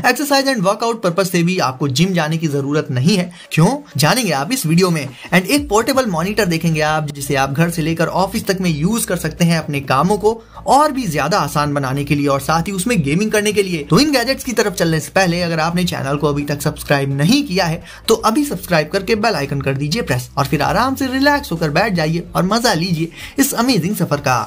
Exercise and workout purpose से भी आपको जिम जाने की जरूरत नहीं है। क्यों, जानेंगे आप इस वीडियो में। एंड एक पोर्टेबल मॉनिटर देखेंगे आप, जिसे आप घर से लेकर ऑफिस तक में यूज कर सकते हैं अपने कामों को और भी ज्यादा आसान बनाने के लिए और साथ ही उसमें गेमिंग करने के लिए। तो इन गैजेट्स की तरफ चलने से पहले अगर आपने चैनल को अभी तक सब्सक्राइब नहीं किया है तो अभी सब्सक्राइब करके बेल आइकन कर दीजिए प्रेस और फिर आराम से रिलैक्स होकर बैठ जाइए और मजा लीजिए इस अमेजिंग सफर का।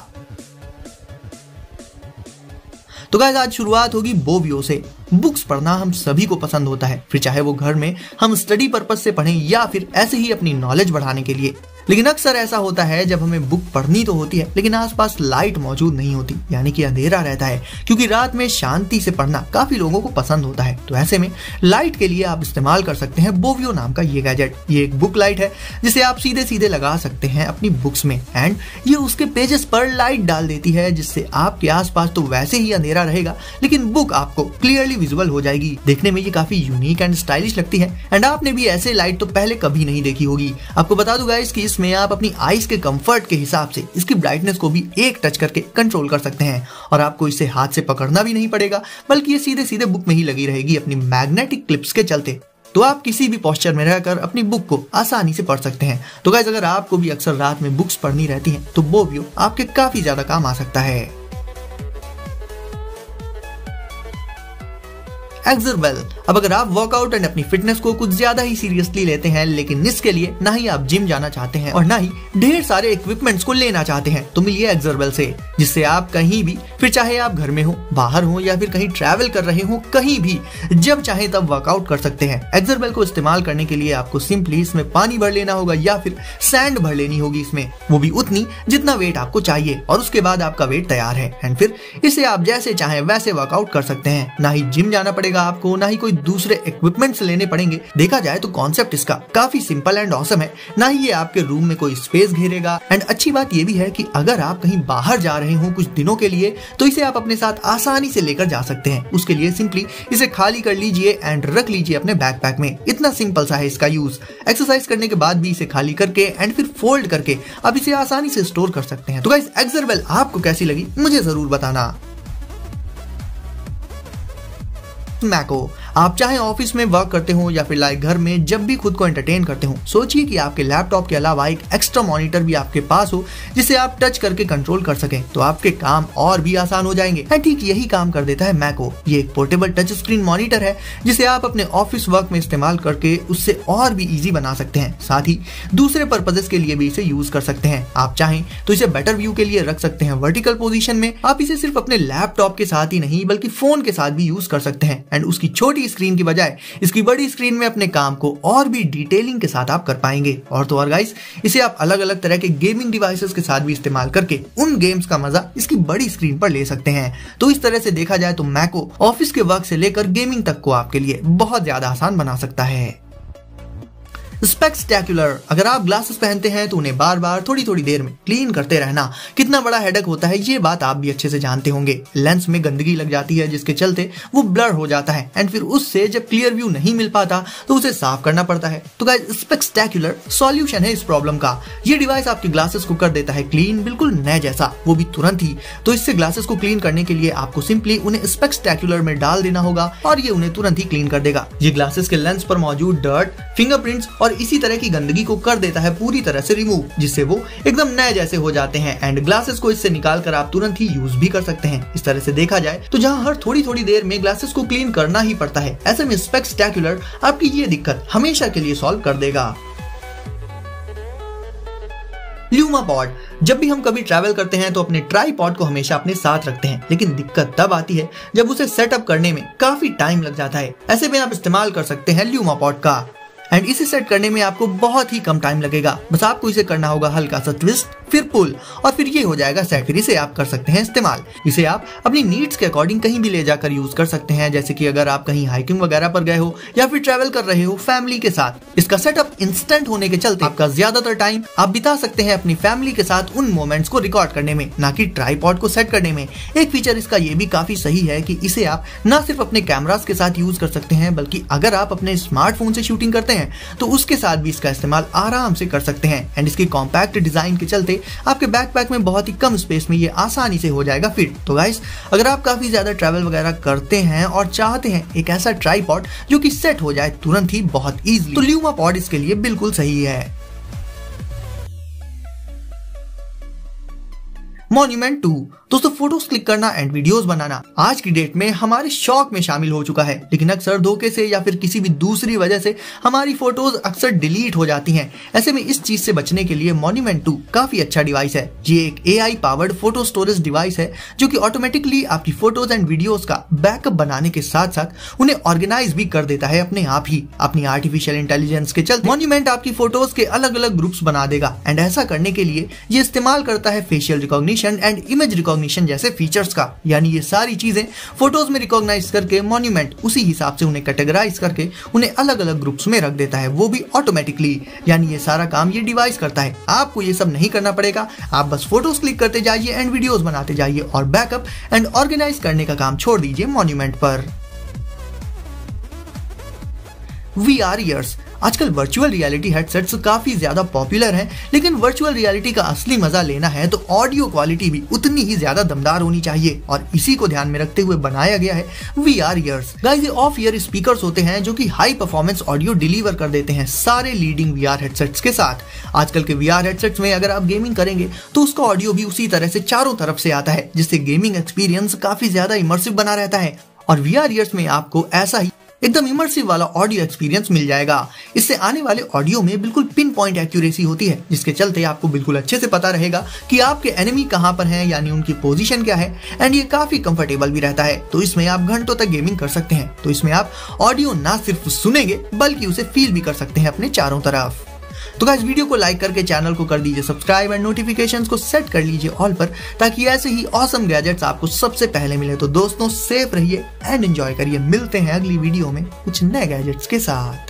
तो गाइस, आज शुरुआत होगी बोवियो से। बुक्स पढ़ना हम सभी को पसंद होता है, फिर चाहे वो घर में हम स्टडी पर्पस से पढ़ें या फिर ऐसे ही अपनी नॉलेज बढ़ाने के लिए। लेकिन अक्सर ऐसा होता है जब हमें बुक पढ़नी तो होती है लेकिन आसपास लाइट मौजूद नहीं होती, यानी कि अंधेरा रहता है, क्योंकि रात में शांति से पढ़ना काफी लोगों को पसंद होता है। तो ऐसे में लाइट के लिए आप इस्तेमाल कर सकते हैं बोवियो नाम का ये गैजेट। ये एक बुक लाइट है जिसे आप सीधे सीधे लगा सकते हैं अपनी बुक्स में एंड ये उसके पेजेस पर लाइट डाल देती है, जिससे आपके आसपास तो वैसे ही अंधेरा रहेगा लेकिन बुक आपको क्लियरली विजुअल हो जाएगी। देखने में ये काफी यूनिक एंड स्टाइलिश लगती है एंड आपने भी ऐसे लाइट तो पहले कभी नहीं देखी होगी। आपको बता दूं गाइस कि इसमें आप अपनी आईज के कंफर्ट के हिसाब से इसकी ब्राइटनेस को भी एक टच करके कंट्रोल कर सकते हैं और आपको इसे हाथ से पकड़ना भी नहीं पड़ेगा, बल्कि ये सीधे सीधे बुक में ही लगी रहेगी अपनी मैग्नेटिक क्लिप्स के चलते। तो आप किसी भी पोस्चर में रहकर अपनी बुक को आसानी से पढ़ सकते हैं। तो गाइस, अगर आपको भी अक्सर रात में बुक्स पढ़नी रहती हैं तो बोवियो आपके काफी ज्यादा काम आ सकता है। एक्सरवेल। अब अगर आप वर्कआउट एंड अपनी फिटनेस को कुछ ज्यादा ही सीरियसली लेते हैं लेकिन इसके लिए ना ही आप जिम जाना चाहते हैं और ना ही ढेर सारे इक्विपमेंट्स को लेना चाहते हैं तो मिलिए एक्सरवेल से, जिससे आप कहीं भी, फिर चाहे आप घर में हो, बाहर हो या फिर कहीं ट्रैवल कर रहे हो, कहीं भी जब चाहे तब वर्कआउट कर सकते हैं। एक्सरवेल को इस्तेमाल करने के लिए आपको सिंपली इसमें पानी भर लेना होगा या फिर सैंड भर लेनी होगी इसमें, वो भी उतनी जितना वेट आपको चाहिए और उसके बाद आपका वेट तैयार है एंड फिर इसे आप जैसे चाहे वैसे वर्कआउट कर सकते हैं। ना ही जिम जाना पड़ेगा आपको, ना ही कोई दूसरे इक्विपमेंट्स लेने पड़ेंगे। देखा जाए तो कॉन्सेप्ट इसका काफी सिंपल एंड ऑसम है। ना ही ये आपके रूम में कोई स्पेस घेरेगा एंड अच्छी बात ये भी है कि अगर आप कहीं बाहर जा रहे हो कुछ दिनों के लिए तो इसे आप अपने साथ आसानी से लेकर जा सकते हैं। उसके लिए सिंपली इसे खाली कर लीजिए एंड रख लीजिए अपने बैकपैक में। इतना सिंपल सा है इसका यूज। एक्सरसाइज करने के बाद भी इसे खाली करके एंड फिर फोल्ड करके आप इसे आसानी से स्टोर कर सकते हैं। तो गाइस, एक्सरवेल आपको कैसी लगी मुझे जरूर बताना। मैको। आप चाहे ऑफिस में वर्क करते हो या फिर लाइक घर में जब भी खुद को एंटरटेन करते हो, सोचिए कि आपके लैपटॉप के अलावा एक एक्स्ट्रा मॉनिटर भी आपके पास हो जिसे आप टच करके कंट्रोल कर सकें, तो आपके काम और भी आसान हो जाएंगे। ठीक यही काम कर देता है मैको। ये एक पोर्टेबल टच स्क्रीन मॉनिटर है जिसे आप अपने ऑफिस वर्क में इस्तेमाल करके उससे और भी इजी बना सकते हैं। साथ ही दूसरे पर्पजेस के लिए भी इसे यूज कर सकते हैं। आप चाहें तो इसे बेटर व्यू के लिए रख सकते हैं वर्टिकल पोजीशन में। आप इसे सिर्फ अपने लैपटॉप के साथ ही नहीं बल्कि फोन के साथ भी यूज कर सकते हैं एंड उसकी छोटी स्क्रीन की बजाय इसकी बड़ी स्क्रीन में अपने काम को और भी डिटेलिंग के साथ आप कर पाएंगे। और तो और गाइस, इसे आप अलग अलग तरह के गेमिंग डिवाइसेस के साथ भी इस्तेमाल करके उन गेम्स का मजा इसकी बड़ी स्क्रीन पर ले सकते हैं। तो इस तरह से देखा जाए तो मैको ऑफिस के वर्क से लेकर गेमिंग तक को आपके लिए बहुत ज्यादा आसान बना सकता है। स्पेक्टेक्युलर। अगर आप ग्लासेस पहनते हैं तो उन्हें बार बार थोड़ी थोड़ी देर में क्लीन करते रहना कितना बड़ा हेडेक होता है, ये बात आप भी अच्छे से जानते होंगे। लेंस में गंदगी लग जाती है जिसके चलते वो ब्लर हो जाता है एंड फिर उससे जब क्लियर व्यू नहीं मिल पाता तो उसे साफ करना पड़ता है। तो गाइस, स्पेक्टेक्युलर सॉल्यूशन है इस प्रॉब्लम का। ये डिवाइस आपके ग्लासेस को कर देता है क्लीन, बिल्कुल नए जैसा, वो भी तुरंत ही। तो इससे ग्लासेस को क्लीन करने के लिए आपको सिंपली उन्हें स्पेक्टेक्युलर में डाल देना होगा और ये उन्हें तुरंत ही क्लीन कर देगा। ये ग्लासेस के लेंस पर मौजूद डर्ट, फिंगरप्रिंट्स और इसी तरह की गंदगी को कर देता है पूरी तरह से रिमूव, जिससे वो एकदम नए जैसे हो जाते हैं एंड ग्लासेस को इससे निकाल कर आप तुरंत ही यूज भी कर सकते हैं। इस तरह से देखा जाए तो जहां हर थोड़ी थोड़ी देर में ग्लासेस को क्लीन करना ही पड़ता है, ऐसे में स्पेक्टेक्युलर आपकी ये दिक्कत हमेशा के लिए सॉल्व कर देगा। ल्यूमापॉड। जब भी हम कभी ट्रैवल करते हैं तो अपने ट्राइपॉड को हमेशा अपने साथ रखते हैं, लेकिन दिक्कत तब आती है जब उसे सेटअप करने में काफी टाइम लग जाता है। ऐसे में आप इस्तेमाल कर सकते हैं ल्यूमापॉड का एंड इसे सेट करने में आपको बहुत ही कम टाइम लगेगा। बस आपको इसे करना होगा हल्का सा ट्विस्ट, फिर पुल और फिर ये हो जाएगा सेट। फिर इसे आप कर सकते हैं इस्तेमाल। इसे आप अपनी नीड्स के अकॉर्डिंग कहीं भी ले जाकर यूज कर सकते हैं, जैसे कि अगर आप कहीं हाइकिंग वगैरह पर गए हो या फिर ट्रैवल कर रहे हो फैमिली के साथ। इसका सेटअप इंस्टेंट होने के चलते आपका ज्यादातर टाइम आप बिता सकते हैं अपनी फैमिली के साथ उन मोमेंट्स को रिकॉर्ड करने में, ना कि ट्राइपॉड को सेट करने में। एक फीचर इसका ये भी काफी सही है कि इसे आप ना सिर्फ अपने कैमरास के साथ यूज कर सकते हैं, बल्कि अगर आप अपने स्मार्टफोन से शूटिंग करते हैं तो उसके साथ भी इसका इस्तेमाल आराम से कर सकते हैं। एंड इसकी कॉम्पैक्ट डिजाइन के चलते करके आपके बैकपैक में बहुत ही कम स्पेस में ये आसानी से हो जाएगा फिट। तो गाइस, अगर आप काफी ज्यादा ट्रैवल वगैरह करते हैं और चाहते हैं एक ऐसा ट्राइपॉड जो कि सेट हो जाए तुरंत ही बहुत इजीली, तो ल्यूमापॉड इसके लिए बिल्कुल सही है। मॉन्यूमेंट 2 दोस्तों, फोटोज क्लिक करना एंड वीडियोस बनाना आज की डेट में हमारे शौक में शामिल हो चुका है, लेकिन अक्सर धोखे से या फिर किसी भी दूसरी वजह से हमारी फोटोज अक्सर डिलीट हो जाती हैं। ऐसे में इस चीज से बचने के लिए मॉन्यूमेंट 2 काफी अच्छा डिवाइस है। ये एक AI powered photo storage device है जो कि ऑटोमेटिकली आपकी फोटोज एंड वीडियोस का बैकअप बनाने के साथ साथ उन्हें ऑर्गेनाइज भी कर देता है अपने आप ही। अपनी आर्टिफिशियल इंटेलिजेंस के चलते मॉन्यूमेंट आपकी फोटोज के अलग अलग ग्रुप्स बना देगा एंड ऐसा करने के लिए ये इस्तेमाल करता है facial recognition and image recognition जैसे फीचर्स का। यानी ये सारी चीजें फोटोज में रिकॉग्नाइज करके मॉन्यूमेंट उसी हिसाब से उन्हें कैटेगराइज करके उन्हें अलग अलग ग्रुप्स में रख देता है, वो भी ऑटोमेटिकली। यानी ये सारा काम ये डिवाइस करता है, आपको ये सब नहीं करना पड़ेगा। आप बस फोटोज क्लिक करते जाइए एंड वीडियोस बनाते जाइए और बैकअप एंड ऑर्गेनाइज करने का काम छोड़ दीजिए मॉन्यूमेंट पर। VR ईयर्स आजकल वर्चुअल रियलिटी हेडसेट्स काफी ज्यादा पॉपुलर हैं, लेकिन वर्चुअल रियलिटी का असली मजा लेना है तो ऑडियो क्वालिटी भी उतनी ही ज्यादा दमदार होनी चाहिए और इसी को ध्यान में रखते हुए बनाया गया है VR ईयर्स। गाइस, ये ऑफ ईयर स्पीकर्स होते हैं जो कि हाई परफॉर्मेंस ऑडियो डिलीवर कर देते हैं सारे लीडिंग VR हेडसेट्स के साथ। आजकल के VR हेडसेट्स में अगर आप गेमिंग करेंगे तो उसका ऑडियो भी उसी तरह से चारों तरफ से आता है, जिससे गेमिंग एक्सपीरियंस काफी ज्यादा इमर्सिव बना रहता है। और VR ईयर्स में आपको ऐसा ही एकदम इमर्सिव वाला ऑडियो एक्सपीरियंस मिल जाएगा। इससे आने वाले ऑडियो में बिल्कुल पिन पॉइंट एक्यूरेसी होती है, जिसके चलते आपको बिल्कुल अच्छे से पता रहेगा कि आपके एनिमी कहां पर हैं, यानी उनकी पोजीशन क्या है। एंड ये काफी कंफर्टेबल भी रहता है, तो इसमें आप घंटों तक गेमिंग कर सकते हैं। तो इसमें आप ऑडियो ना सिर्फ सुनेंगे बल्कि उसे फील भी कर सकते हैं अपने चारों तरफ। तो गाइस, वीडियो को लाइक करके चैनल को कर दीजिए सब्सक्राइब एंड नोटिफिकेशंस को सेट कर लीजिए ऑल पर, ताकि ऐसे ही ऑसम गैजेट्स आपको सबसे पहले मिले। तो दोस्तों, सेफ रहिए एंड एंजॉय करिए। मिलते हैं अगली वीडियो में कुछ नए गैजेट्स के साथ।